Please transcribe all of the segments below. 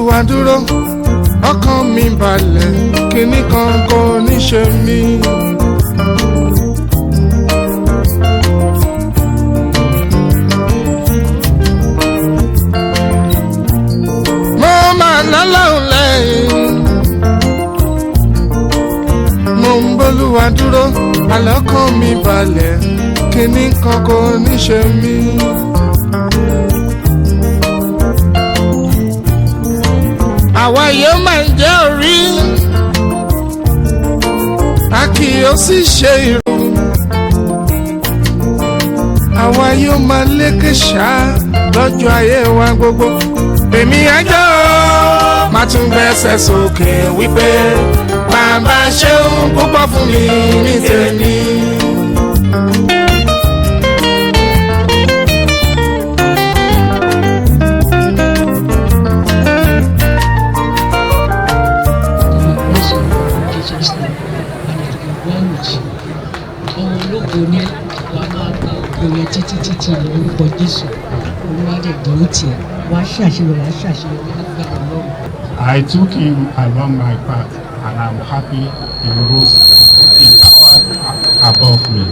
b'Olúwa dúró ọkàn mi balẹ̀ kíní kan kò ní ṣe mí. mo máa lọ́lọ́run lẹ́yìn mo ń b'Olúwa dúró àlọ́kàn mi balẹ̀ kíní kan kò ní ṣe mí. àwa yóò máa jẹ́ orí a kì yóò sì ṣe irú àwa yóò máa lékè ṣá lọ́jọ́ ayé wa gbogbo. èmi àjọ máa tún gbẹ́sẹ̀ sókè wípé bàbá ṣeun púpọ̀ fún mi ní tèmi. Ní wàá máa gba òye títí lórúkọ Jésù olùwádìí dúró tiẹ̀ wàá ṣàṣeyọrí nígbà Ọlọ́run. I took him along my path and I'm happy he rose in power above me.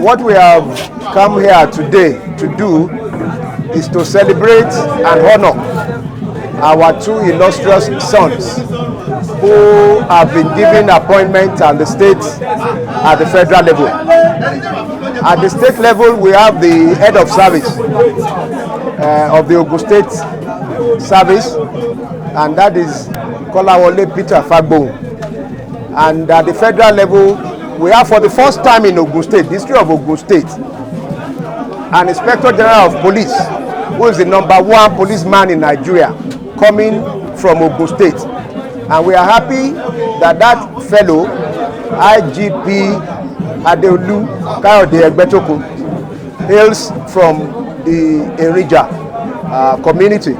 What we have come here today to do is to celebrate and honor our two illustrious sons who have been given appointment at the state, at the federal level. At the state level, we have the head of service of the Ogun State Service, and that is KOLAWOKE Peter FAGBOHUN. And at the federal level, we have for the first time in Ogun State, the history of Ogun State, an Inspector General of Police, who is the #1 policeman in Nigeria, coming from Ogun State. And we are happy that that fellow, IGP ADEOLO KAYODE EGBETOKUN, hails from the EEINJA community.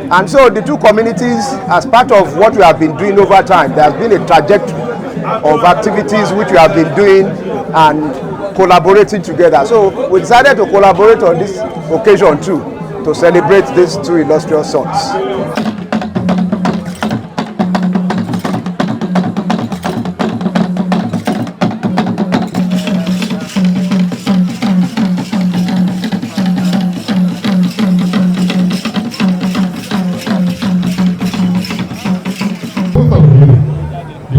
And so the two communities, as part of what we have been doing over time, there has been a trajectory of activities which we have been doing and collaborating together. So we decided to collaborate on this occasion too, to celebrate these two illustrious sons.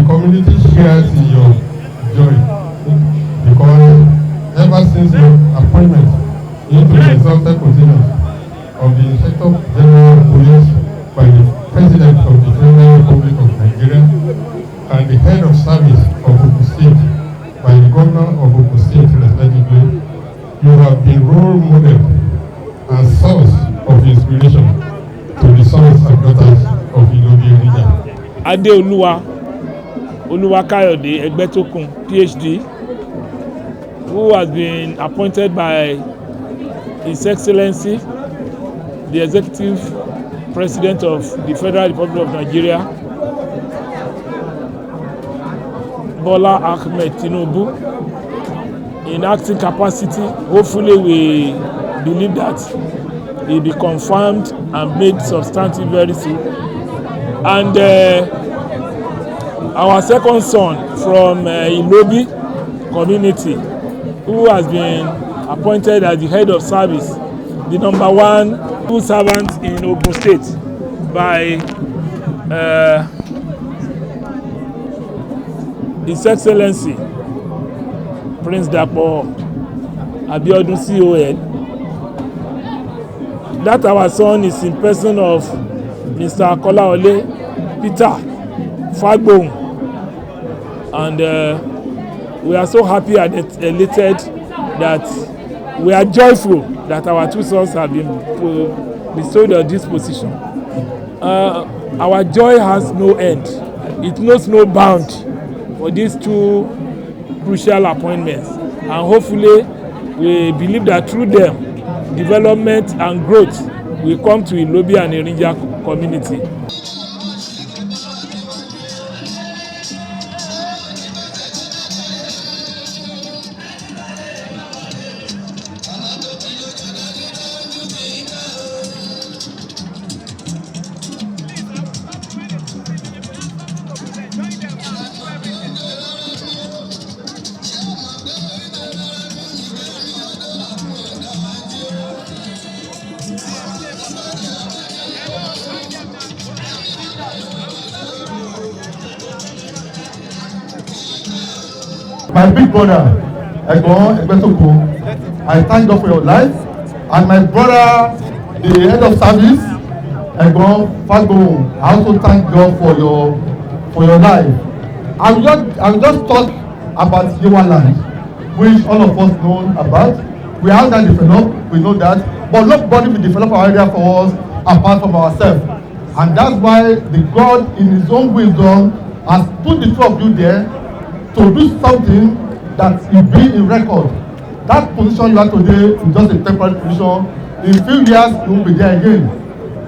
Community shares in your joy because ever since your appointment into the exalted position of the Inspector General of Police by the President of the Federal Republic of Nigeria and the head of service of Ogun State by the Governor of Ogun State respectively, you have been role model and source of inspiration to the sons and daughters of ILOBI. ADEOLO KAYODE EGBETOKUN Ph.D, who has been appointed by His Excellency, the Executive President of the Federal Republic of Nigeria, Bola Ahmed Tinubu, in acting capacity. Hopefully we believe that he'll be confirmed and made substantive very soon. And our second son from ILOBI community, who has been appointed as the head of service, the #1 civil servant in Ogun State by His Excellency Prince Dapo Abiodun CON, that our son is in person of Mr. KOLAWOKE Peter FAGBOHUN, and we are so happy and elated that we are joyful that our two sons have been bestowed on this position. Our joy has no end. It knows no bound for these two crucial appointments, and hopefully we believe that through them development and growth will come to ILOBI and EEINJA community. My big brother, ADEOLO EGBETOKUN, I thank God for your life. And my brother, the head of service, ADEOLO FAGBOHUN, I also thank God for your life. I will just talk about Yewa land, which all of us know about. We have that developed, we know that, but nobody will develop our area for us apart from ourselves. And that's why the God, in His own wisdom, has put the two of you there to do something that will be in record. That position you are today is just a temporary position. In a few years, you will be there again.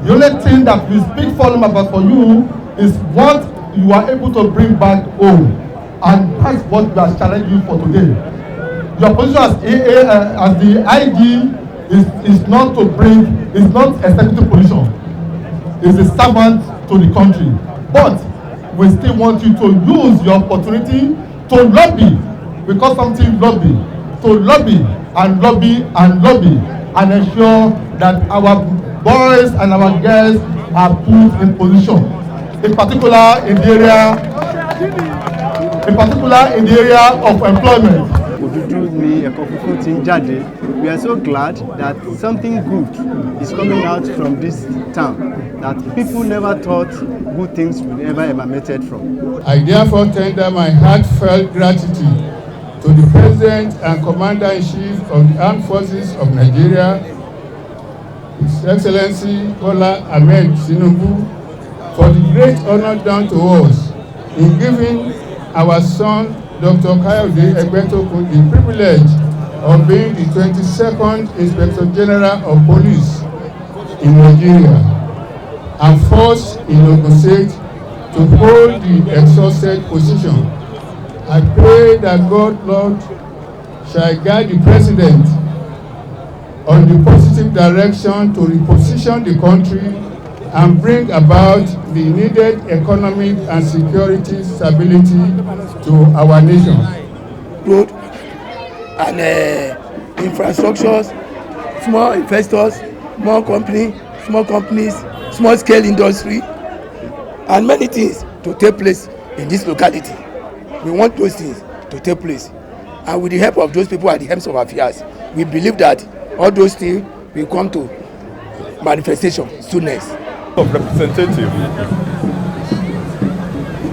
The only thing that we speak for them about for you is what you are able to bring back home. And that's what we are challenging you for today. Your position as the IG is not to bring, it's not a executive position. It's a servant to the country. But we still want you to use your opportunity to lobby, because something lobby, to lobby and lobby and lobby, and ensure that our boys and our girls are put in position, in particular in the area of employment. We are so glad that something good is coming out from this town that people never thought good things would ever emanated from. I therefore tender my heartfelt gratitude to the President and Commander-in-Chief of the Armed Forces of Nigeria, His Excellency Bola Ahmed Tinubu, for the great honor done to us in giving our son, Dr. KAYODE EGBETOKUN, the privilege of being the 22nd Inspector General of Police in Nigeria and first in Ogun State to hold the exhausted position. I pray that God, Lord, shall guide the President on the positive direction to reposition the country and bring about the needed economic and security stability to our nation. Road and infrastructures, small investors, small companies, small scale industry, and many things to take place in this locality. We want those things to take place, and with the help of those people at the helms of affairs, we believe that all those things will come to manifestation soonest. Of representative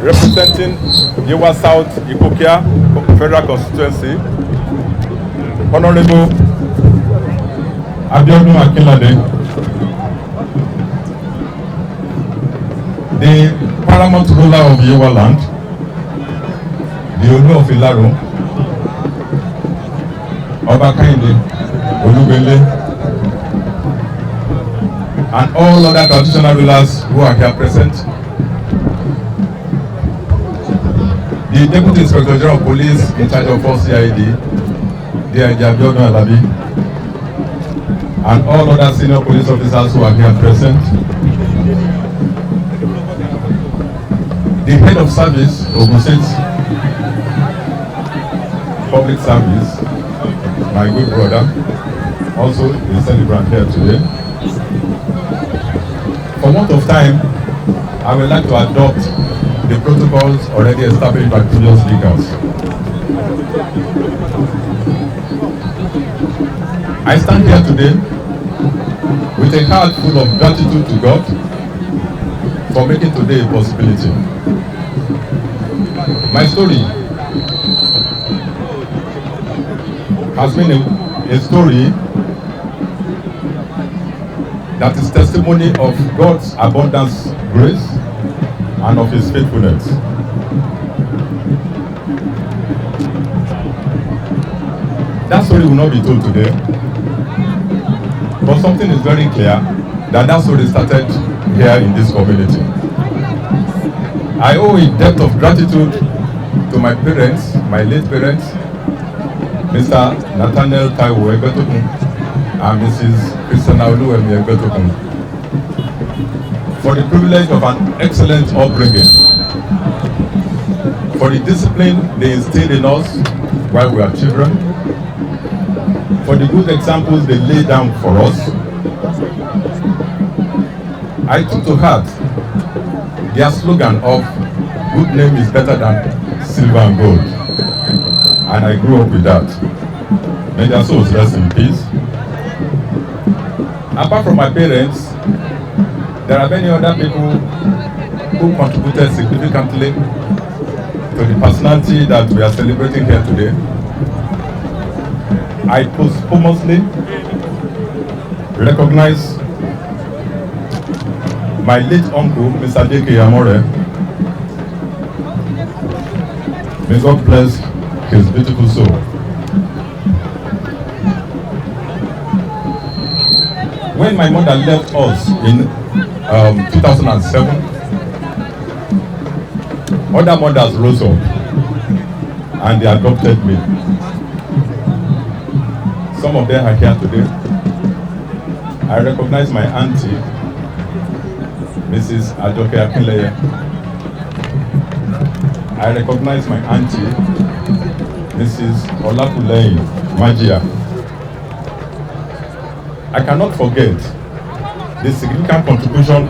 representing Yewa South Ikokia Federal Constituency, Honorable Abiodun Akinlade, the paramount ruler of Yewa land, the owner of Ilaro, Oba Kehinde Olubele, and all other traditional rulers who are here present. The Deputy Inspector General of Police in charge of all CID, the Abiodun, and all other senior police officers who are here present. The head of service, Ogun State Public Service, my good brother, also a celebrant here today. For want of time, I would like to adopt the protocols already established by previous speakers. I stand here today with a heart full of gratitude to God for making today a possibility. My story has been a story that is testimony of God's abundance grace and of His faithfulness. That story will not be told today, but something is very clear, that story started here in this community. I owe a debt of gratitude to my parents, my late parents, Mr. Nathaniel KAYODE Egbetokun and Mrs. Christina Egbetokun, for the privilege of an excellent upbringing, for the discipline they instilled in us while we were children, for the good examples they laid down for us. I took to heart their slogan of good name is better than silver and gold, and I grew up with that. May their souls rest in peace. Apart from my parents, there are many other people who contributed significantly to the personality that we are celebrating here today. I posthumously recognize my late uncle, Mr. J.K. Amore. May God bless his beautiful soul. When my mother left us in 2007, other mothers rose up and they adopted me. Some of them are here today. I recognize my auntie, Mrs. Ajoke Akinleye. I recognize my auntie, Mrs. Olakuleyin Majia. I cannot forget the significant contribution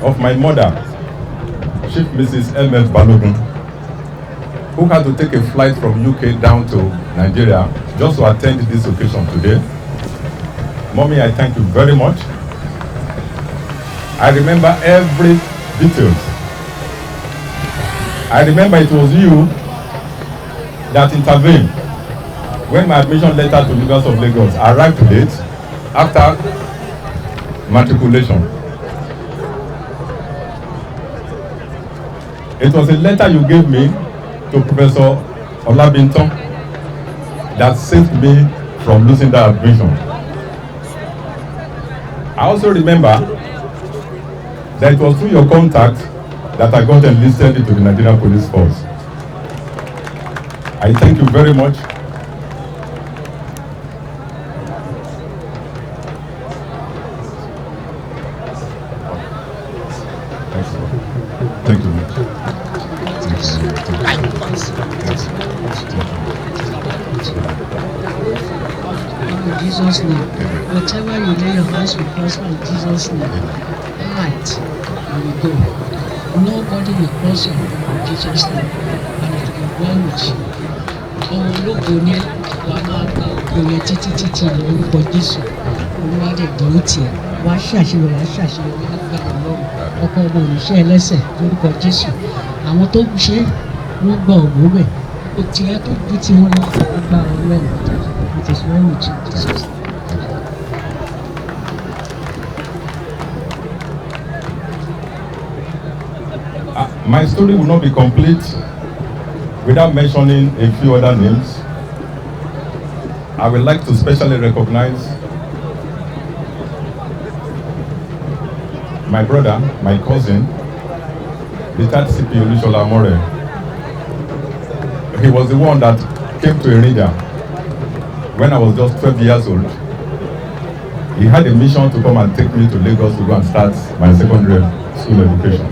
of my mother, Chief Mrs. M.F. Balogun, who had to take a flight from UK down to Nigeria just to attend this occasion today. Mommy, I thank you very much. I remember every detail. I remember it was you that intervened when my admission letter to University of Lagos arrived late after matriculation. It was a letter you gave me to Professor Olabinton that saved me from losing that admission. I also remember that it was through your contact that I got enlisted into the Nigerian Police Force. I thank you very much. Thank you. In Jesus' name, whatever you lay your hands will prosper in Jesus' name. Light, you will go. Nobody will cross you in Jesus' name, and it will be well with you. Ológo ní wàá máa gba ògo yẹn títí lórúkọ Jésù. Olúwa dẹ̀ dúró tiẹ̀. Wàá ṣàṣeyọrí nígbà Ọlọ́run. Ọkọ ọmọ òníṣẹ́ ẹlẹ́sẹ̀ lórúkọ Jésù. Àwọn tó ṣe wọ́n gba ògo bẹ̀. Òtí ẹ tó ju ti wọn lọ gba Ọlọ́run. It is well with you, Jesus. My story will not be complete without mentioning a few other names. I would like to specially recognize my brother, my cousin, the third CP Olushola Amore. He was the one that came to EEINJA when I was just 12 years old. He had a mission to come and take me to Lagos to go and start my secondary school education.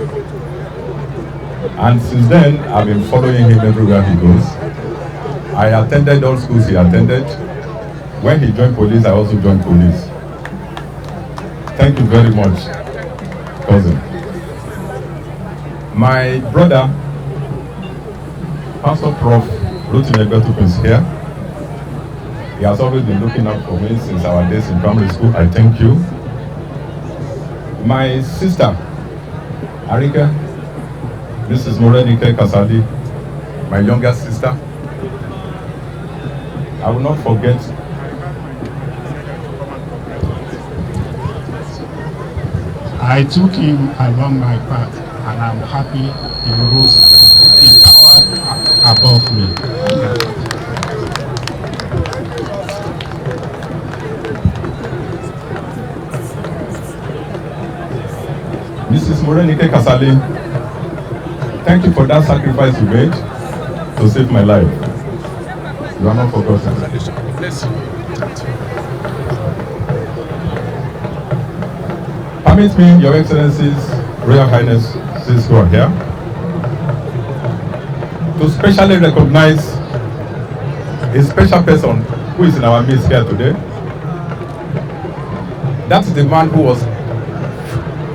And since then, I've been following him everywhere he goes. I attended all schools he attended. When he joined police, I also joined police. Thank you very much, cousin. My brother, Pastor Prof. Egbetokun is here. He has always been looking out for me since our days in primary school. I thank you. My sister, Arika, Mrs. Morenike Kasadi, my younger sister. I will not forget I took him along my path, and I'm happy he rose in power above me. Mrs. Morenike Kasali, thank you for that sacrifice you made to save my life. You are not forgotten. Permit me, Your Excellencies, Royal Highnesses who are here, to specially recognize a special person who is in our midst here today. That's the man who was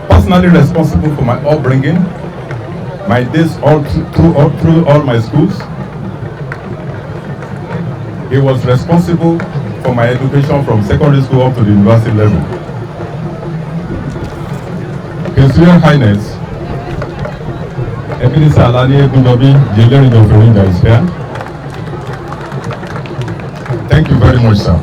personally responsible for my upbringing, my days through all my schools. He was responsible for my education from secondary school up to the university level. His Royal Highness, Ebenezer Alani Egunjobi, the Lord of EEINJA is here. Thank you very much, sir.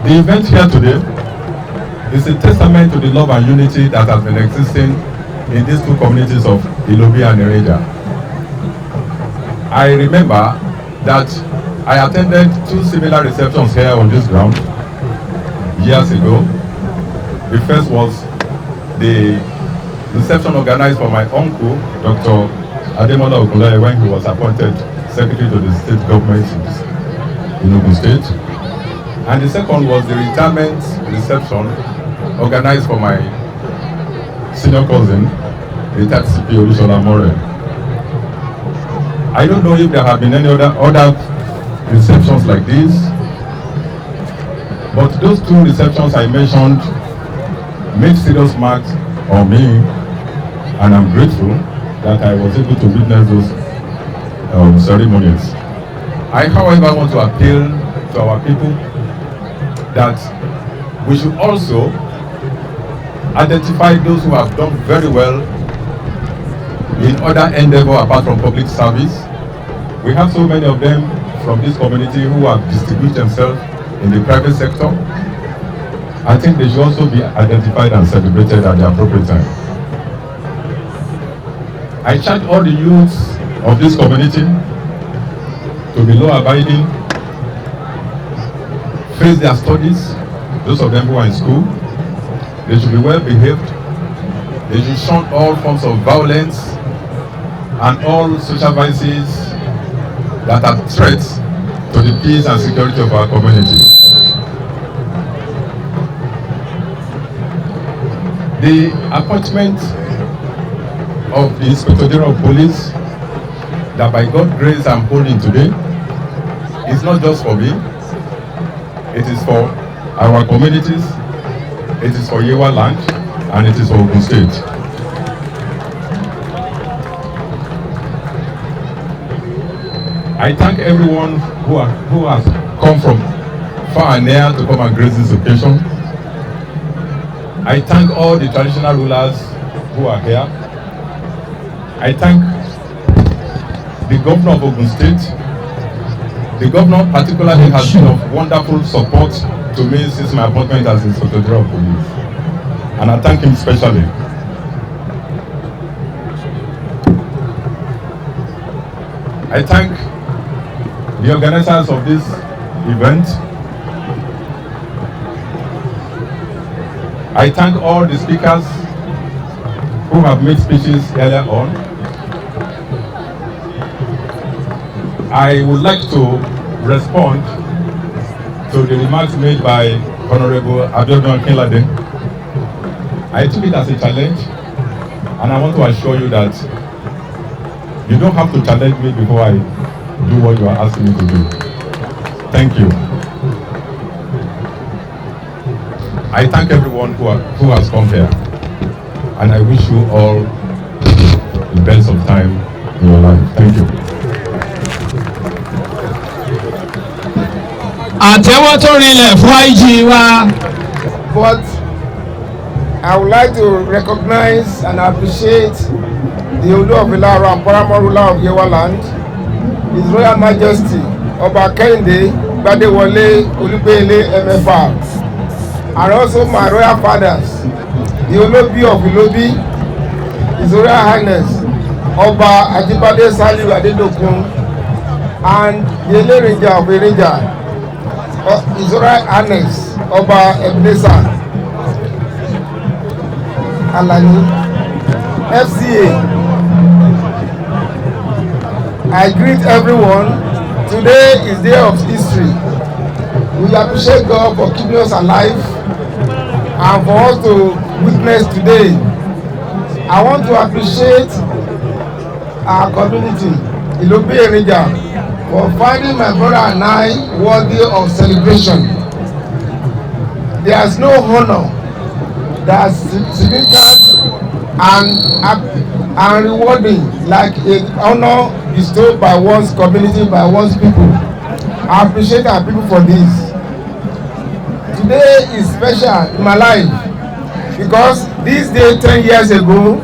The event here today is a testament to the love and unity that has been existing in these two communities of ILOBI and EEINJA. I remember that I attended two similar receptions here on this ground years ago. The first was the reception organized for my uncle, Dr. ADEOLO Egbetukun, when he was appointed Secretary to the State Government in Ogun State. And the second was the retirement reception organized for my senior cousin, retired CP Olusola More. I don't know if there have been any other receptions like this, but those two receptions I mentioned made serious marks on me, and I'm grateful that I was able to witness those ceremonies. I, however, want to appeal to our people that we should also identify those who have done very well in other endeavor apart from public service. We have so many of them from this community who have distinguished themselves in the private sector. I think they should also be identified and celebrated at the appropriate time. I charge all the youths of this community to be law-abiding, face their studies, those of them who are in school. They should be well behaved. They should shun all forms of violence and all social vices that are threats to the peace and security of our community. The appointment of the Inspector General of Police that by God's grace I'm holding today is not just for me, it is for our communities, it is for Yewa land, and it is for Ogun State. I thank everyone who has come from far and near to come and grace this occasion. I thank all the traditional rulers who are here. I thank the governor of Ogun State. The governor particularly has been of wonderful support to me since my appointment as Inspector General of Police. And I thank him specially. I thank the organizers of this event. I thank all the speakers who have made speeches earlier on. I would like to respond to the remarks made by Honorable Abiodun Akinlade. I took it as a challenge, and I want to assure you that you don't have to challenge me before I do what you are asking me to do. Thank you. I thank everyone who has come here, and I wish you all the best of time in your life. Thank you. Àtẹ́wọ́ tó rinlẹ̀ fún IG wa. But I would like to recognize and appreciate the Odo of Ilaro and paramount ruler of Yewa land, His Royal Majesty Oba Kehinde Gbadewole Olubeyele MFR, and also my royal fathers, the lLOBI of ILOBI, His Royal Highness Oba Ajibade Saliu Adedokun, and the EEINJA of EEINJA, His Royal Highness Oba Ebenezer Alani, FCA. I greet everyone. Today is day of history. We appreciate God for keeping us alive and for us to witness today. I want to appreciate our community, ILOBI EEINJA, for finding my brother and I worthy of celebration. There is no honor that is significant and rewarding like an honor bestowed by one's community, by one's people. I appreciate our people for this. Today is special in my life because this day 10 years ago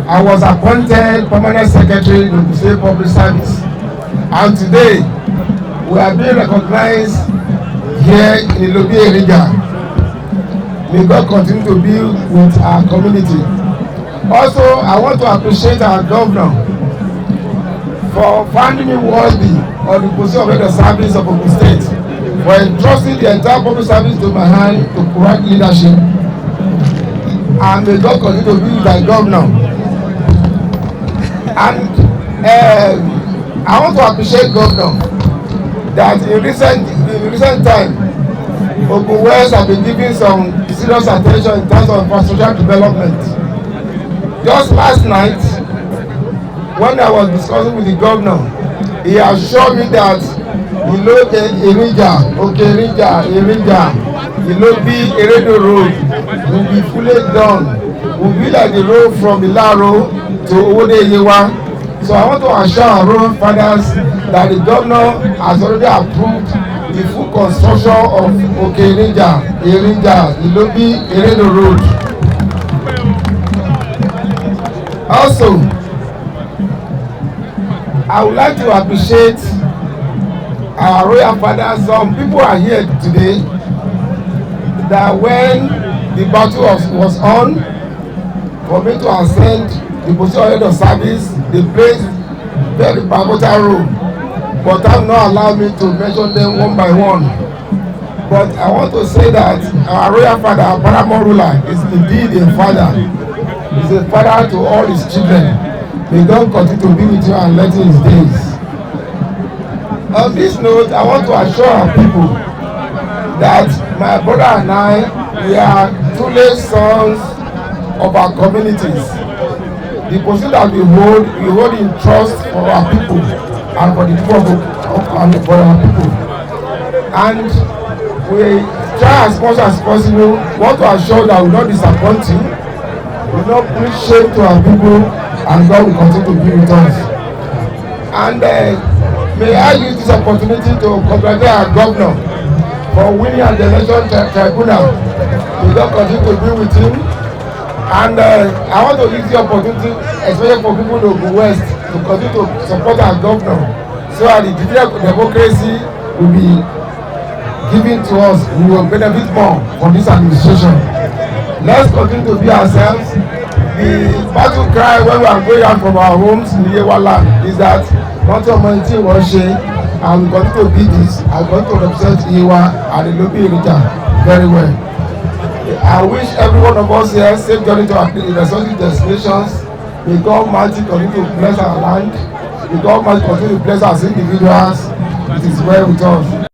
I was appointed permanent secretary to the State Public Service, and today we are being recognized here in ILOBI EEINJA. May God continue to be with our community. Also, I want to appreciate our governor for finding me worthy of the position of head of service of Ogun State, for entrusting the entire public service to my hand to provide leadership. And may God continue to be with our governor. And I want to appreciate governor that in recent time, Ogun West have been giving some serious attention in terms of infrastructure development. Just last night, when I was discussing with the governor, he assured me that EEINJA, ILOBI Eredo Road will be fully done. Will be like the road from Ilaro to Odeyewa. So I want to assure our road fathers that the governor has already approved the full construction of EEINJA, ILOBI Eredo Road. Also, I would like to appreciate our royal fathers. Some people are here today that when the battle was on, for me to ascend the position of head of service, they placed very pivotal role, but I'm not allowed me to mention them one by one. But I want to say that our royal father, our paramount ruler, is indeed a father. He's a father to all his children. May God continue to be with you and lengthen his days. On this note, I want to assure our people that my brother and I, we are truly sons of our communities. The position that we hold in trust for our people and for the people and for our people. And we try as much as possible, want to assure that we will not disappoint you, we will not bring shame to our people, and God will continue to be with us. And may I use this opportunity to congratulate our governor for winning at the election tribunal. May God continue to be with him. And I want to use the opportunity, especially for people in Ogun West, to continue to support our governor so that the democracy will be given to us. We will benefit more from this administration. Let's continue to be ourselves. The battle cry when we are going out from our homes in Yewa land is that not your humanity was shame, and we continue to be this. I want to represent Yewa and the ILOBI EEINJA very well. I wish every one of us here safe journey to our respective destinations. May God Almighty continue to bless our land. May God Almighty continue to bless us individuals. It is well with us.